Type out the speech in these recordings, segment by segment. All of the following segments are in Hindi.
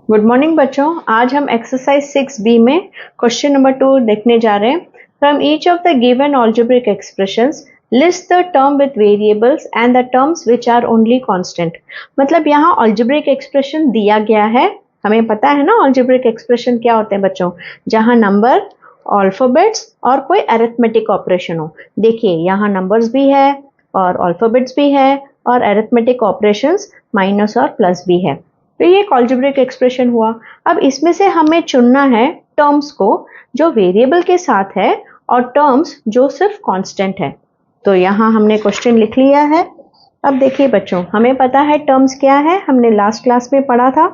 गुड मॉर्निंग बच्चों, आज हम एक्सरसाइज 6B में क्वेश्चन नंबर 2 देखने जा रहे हैं। From each of the given algebraic expressions list the term with variables and the terms which are only constant. मतलब यहाँ अलजेब्रिक एक्सप्रेशन दिया गया है, हमें पता है ना अलजेब्रिक एक्सप्रेशन क्या होते हैं बच्चों, जहाँ नंबर, अल्फाबेट्स और कोई अरिथमेटिक ऑपरेशन हो। देखिए यहाँ नंबर्स भी है और अल्फाबेट्स भी है और अरिथमेटिक ऑपरेशंस माइनस और प्लस भी है। तो ये एक अलजेब्रिक एक्सप्रेशन हुआ। अब इसमें से हमें चुनना है टर्म्स को जो वेरिएबल के साथ है और टर्म्स जो सिर्फ कांस्टेंट है। तो यहाँ हमने क्वेश्चन लिख लिया है। अब देखिए बच्चों, हमें पता है टर्म्स क्या है, हमने लास्ट क्लास में पढ़ा था।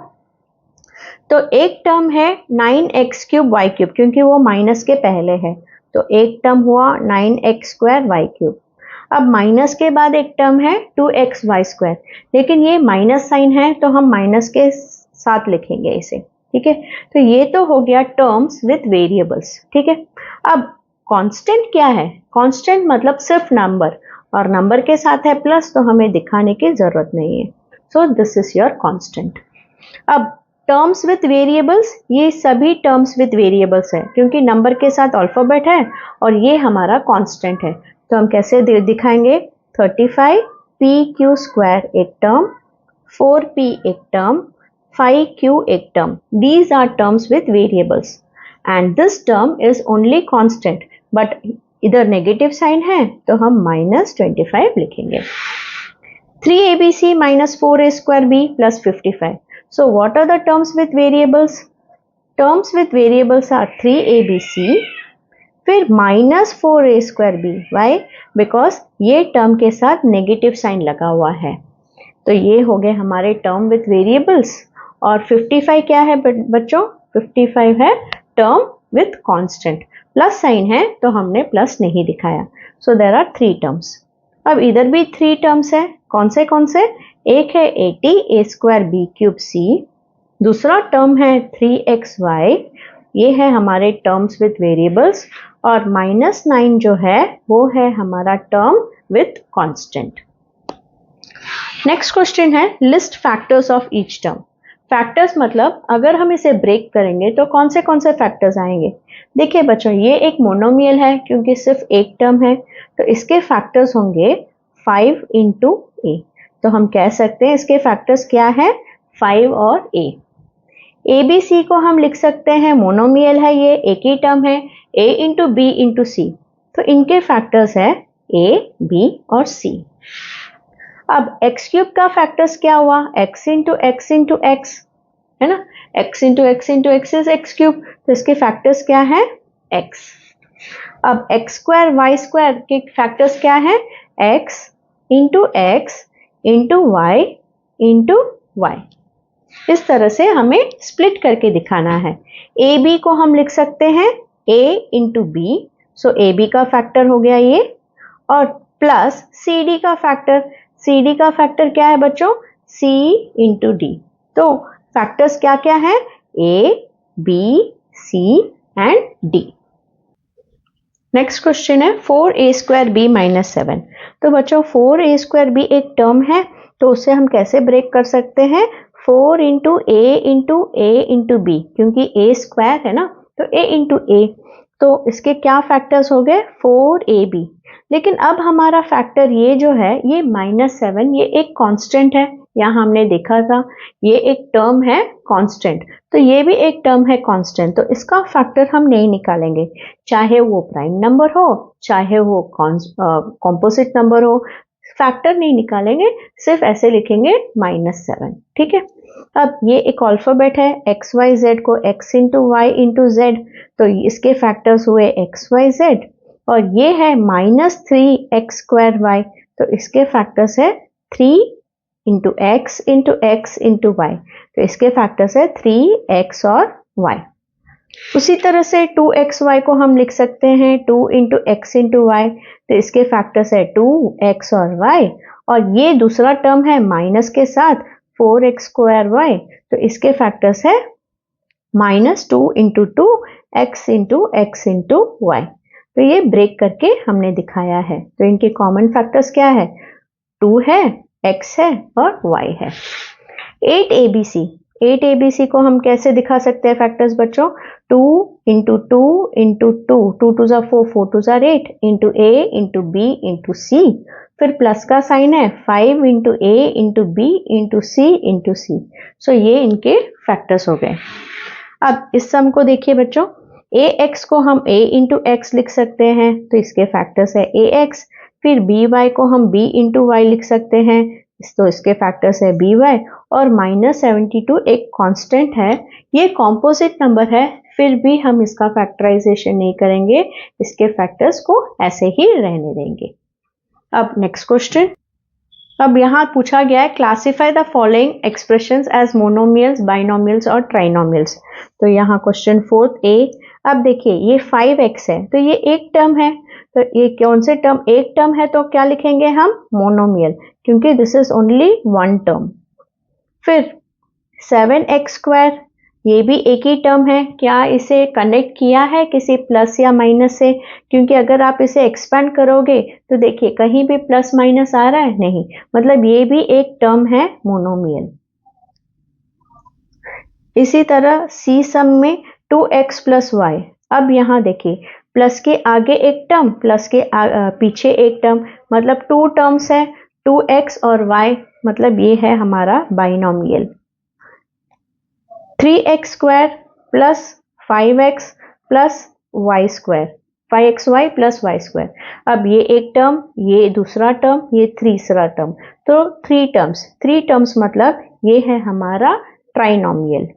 तो एक टर्म है 9x³ y³, क्योंकि वो माइनस के पहले है, तो एक टर्म हुआ 9x² y³। अब माइनस के बाद एक टर्म है 2xy², लेकिन ये माइनस साइन है तो हम माइनस के साथ लिखेंगे इसे, ठीक है। तो ये तो हो गया टर्म्स विथ वेरिएबल्स, ठीक है। अब कांस्टेंट क्या है? कांस्टेंट मतलब सिर्फ नंबर, और नंबर के साथ है प्लस, तो हमें दिखाने की जरूरत नहीं है। So this is your constant. अब टर्म्स विथ वेरिएबल्स, ये सभी टर्म्स विथ वेरिएबल्स है, क्योंकि नंबर के साथ अल्फाबेट है और ये हमारा कांस्टेंट है। तो हम कैसे दिखाएंगे? 35pq² एक टर्म, 4p एक टर्म, 5q एक term. These are terms with variables and this term is only constant, but इधर नेगेटिव साइन है तो हम -25 लिखेंगे। 3abc - 4a² plus 55. So what are the terms with variables? Terms with variables are 3abc, फिर -4a²b. Why? Because ये टर्म के साथ नेगेटिव साइन लगा हुआ है। तो ये हो गए हमारे टर्म विथ वेरिएबल्स। और 55 क्या है बच्चों? 55 है term with constant. Plus sign है तो हमने प्लस नहीं दिखाया। So there are 3 terms. अब इधर भी 3 टर्म्स है। कौन से? एक है 80a²b³ c, दूसरा टर्म है 3xy, ये है हमारे टर्म्स विथ वेरिएबल्स, और -9 जो है वो है हमारा term with constant. Next question है list factors of each term. Factors मतलब अगर हम इसे ब्रेक करेंगे तो कौन से फैक्टर्स आएंगे? देखिए बच्चों, ये एक मोनोमियल है क्योंकि सिर्फ एक टर्म है, तो इसके फैक्टर्स होंगे 5 × a। तो हम कह सकते हैं इसके फैक्टर्स क्या है? 5 और a। ABC को हम लिख सकते हैं, मोनोमियल है, ये एक ही टर्म है, a × b × c। तो इनके फैक्टर्स है a, b और c। अब x³ का फैक्टर्स क्या हुआ? x × x × x, है ना। x × x × x is x³, तो इसके फैक्टर्स क्या है? x। अब x² y² के फैक्टर्स क्या है? x × x × y × y। इस तरह से हमें स्प्लिट करके दिखाना है। ए बी को हम लिख सकते हैं a × b, so A B का फैक्टर हो गया ये, और प्लस सी डी का फैक्टर। सी डी का फैक्टर क्या है बच्चों? c × d। तो फैक्टर्स क्या क्या है? a, b, c and d। Next question है 4a²b - 7। तो बच्चों 4a²b एक टर्म है, तो उसे हम कैसे ब्रेक कर सकते हैं? 4 × a × a × b, क्योंकि a स्क्वायर है ना, तो a × a, तो इसके क्या फैक्टर्स हो गए? 4ab। लेकिन अब हमारा फैक्टर ये जो है, ये -7, ये एक कांस्टेंट है, यहाँ हमने देखा था ये एक टर्म है कांस्टेंट, तो ये भी एक टर्म है कांस्टेंट, तो इसका फैक्टर हम नहीं निकालेंगे, चाहे वो प्राइम नंबर हो चाहे वो कॉम्पोजिट नंबर हो, फैक्टर नहीं निकालेंगे, सिर्फ ऐसे लिखेंगे -7, ठीक है। अब ये एक अल्फाबेट है, XYZ को x × y × z, तो इसके फैक्टर्स हुए XYZ, और ये है -3x² y, तो इसके फैक्टर्स है 3 × x × x × y, तो इसके फैक्टर्स है 3x और y। उसी तरह से 2xy को हम लिख सकते हैं 2 × x × y, तो इसके फैक्टर्स है 2x और y, और ये दूसरा टर्म है माइनस के साथ 4x² y, तो इसके फैक्टर्स है -2 × 2 x × x × y। तो ये ब्रेक करके हमने दिखाया है। तो इनके कॉमन फैक्टर्स क्या है? 2 है, x है और y है। 8abc, 8 ABC को हम कैसे दिखा सकते हैं फैक्टर्स बच्चों? 2 इंटू 2 इंटू 2, 2 टू ज़ा 4, 4 टू ज़ा 8, into A into B into C, फिर प्लस का साइन है, 5 into A into B into C into C। सो ये इनके फैक्टर्स हो गए। अब इस सम को देखिए बच्चों, AX को हम A इंटू एक्स लिख सकते हैं, तो इसके फैक्टर्स है AX। फिर BY को हम B इंटू वाई लिख सकते हैं, तो इसके फैक्टर्स है BY। और -72 एक कांस्टेंट है, ये कॉम्पोजिट नंबर है, फिर भी हम इसका फैक्टराइजेशन नहीं करेंगे, इसके फैक्टर्स को ऐसे ही रहने देंगे। अब नेक्स्ट क्वेश्चन, अब यहाँ पूछा गया है classify the following expressions as monomials, binomials और ट्राइनोमियल्स। तो यहाँ क्वेश्चन 4 ए। अब देखिए ये 5x है, तो ये एक टर्म है, तो ये कौन से टर्म? एक टर्म है, तो क्या लिखेंगे हम? मोनोमियल, क्योंकि this is only one term. फिर 7x², ये भी एक ही टर्म है, क्या इसे कनेक्ट किया है किसी प्लस या माइनस से? क्योंकि अगर आप इसे एक्सपेंड करोगे तो देखिए कहीं भी प्लस माइनस आ रहा है, नहीं, मतलब ये भी एक टर्म है मोनोमियल। इसी तरह सी सम में 2x प्लस वाई। अब यहाँ देखिए प्लस के आगे एक टर्म, प्लस के पीछे एक टर्म, मतलब 2 टर्म्स है, 2x और y, मतलब ये है हमारा binomial. 3x² plus 5x plus y², 5xy plus y²। अब ये एक टर्म, ये दूसरा टर्म, ये तीसरा टर्म, तो 3 टर्म्स मतलब ये है हमारा trinomial.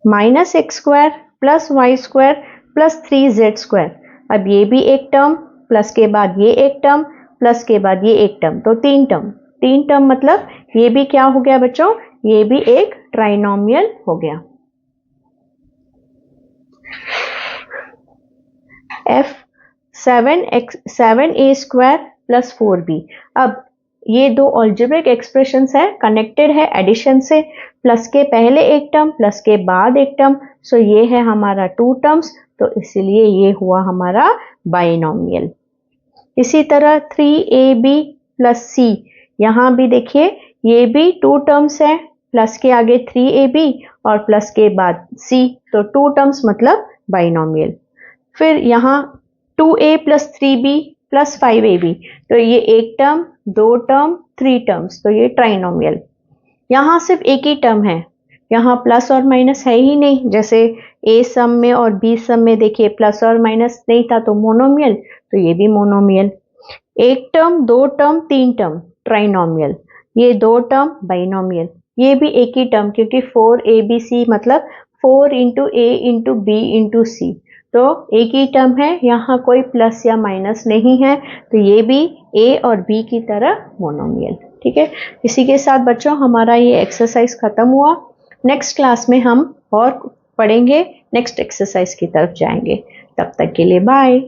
-x² plus y² plus 3z²। अब ये भी एक टर्म, प्लस के बाद ये एक टर्म, प्लस के बाद ये एक टर्म, तो 3 टर्म मतलब ये भी क्या हो गया बच्चों? ये भी एक ट्राइनोमियल हो गया। F 7a² plus 4b। अब ये दो अलजेब्रिक एक्सप्रेशंस है, कनेक्टेड है एडिशन से, प्लस के पहले एक टर्म, प्लस के बाद एक टर्म, सो ये है हमारा 2 टर्म्स, तो इसलिए ये हुआ हमारा बाइनोमियल। इसी तरह 3ab प्लस c, यहाँ भी देखिए ये भी 2 टर्म्स है, प्लस के आगे 3ab और प्लस के बाद c, तो 2 टर्म्स मतलब बाइनोमियल। फिर यहाँ 2a plus 3b plus 5ab, तो ये एक टर्म, 2 टर्म, 3 टर्म्स, तो ये ट्राइनोमियल। यहाँ सिर्फ एक ही टर्म है, यहाँ प्लस और माइनस है ही नहीं, जैसे a सम में और b सम में देखिए प्लस और माइनस नहीं था, तो मोनोमियल, तो ये भी मोनोमियल। एक टर्म, 2 टर्म, 3 टर्म, ट्राइनोमियल। ये 2 टर्म, बाइनोमियल। ये भी एक ही टर्म, क्योंकि 4abc मतलब 4 into a into b into c, तो एक ही टर्म है, यहाँ कोई प्लस या माइनस नहीं है, तो ये भी a और b की तरह मोनोमियल। ठीक है, इसी के साथ बच्चों हमारा ये एक्सरसाइज खत्म हुआ। नेक्स्ट क्लास में हम और पढ़ेंगे, नेक्स्ट एक्सरसाइज की तरफ जाएंगे। तब तक के लिए बाय।